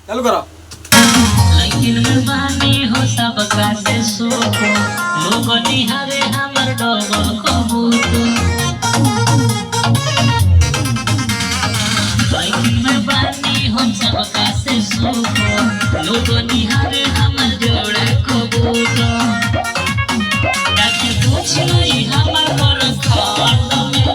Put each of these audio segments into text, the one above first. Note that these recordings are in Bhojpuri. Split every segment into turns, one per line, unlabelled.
चालू करो।
लेकिन मेहरबानी हो सबका से सोको लोग निहारे हमर डबल कबूतर। लेकिन मेहरबानी हो सबका से सोको लोग निहारे हमर जोड़े कबूतर। ताकि पूछ ली हमर कर खंड में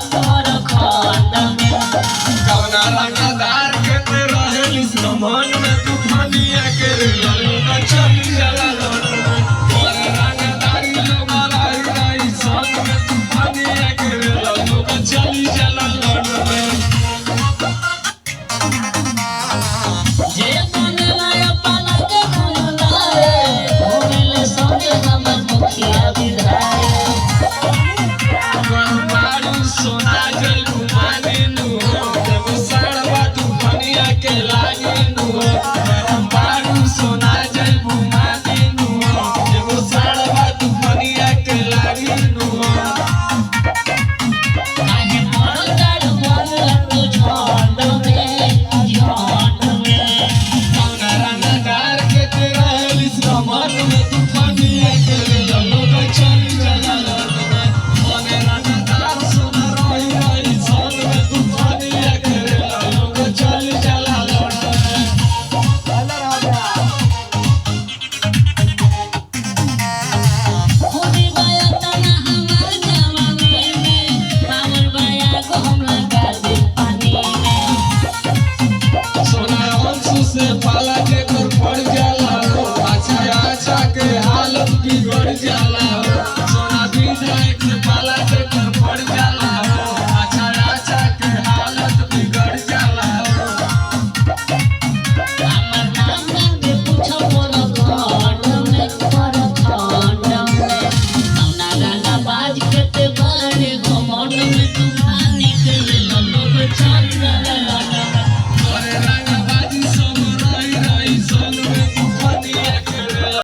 कवना रंगदार के ते रहेली समन में तूफानिया के लोग चली जाला लड़ में। और रंगदारी लोग लाई लाई संग में तूफानिया के लोग चली जाला लड़ में।
जे बनला अपन के बनला होले संगे हमर मुखिया विधायक।
मारू सोना जल घुमाने नु देव सड़वा तूफानिया के लागे नु। मारू सोना जल घुमाने नु देव सड़वा तूफानिया के लागे नु।
काहे मरदार बनला तू झंड में
कवना रंगदार के ते रहेली समन में तूफानिया के लोग चली जाला लड़ में। ओने रंगदार सोना रही रही संग में तूफानिया के लोग चली जाला लड़ में।
खुदी बाया तना हमर जवानी में पावर बाया को हम लगा दे पानी में।
सोना अंशु से पाला के कर पड़ जाला अच्छा अच्छा के हालत बिगड़ जाला। सोना विधायक से पाला के कर पड़ जाला अच्छा अच्छा के हालत बिगड़ जाला।
हमर नाम दे पूछो बोलो खंड में कौना गाना बाज के ते बारे घमंड में तूफानी के लोग चल जाला।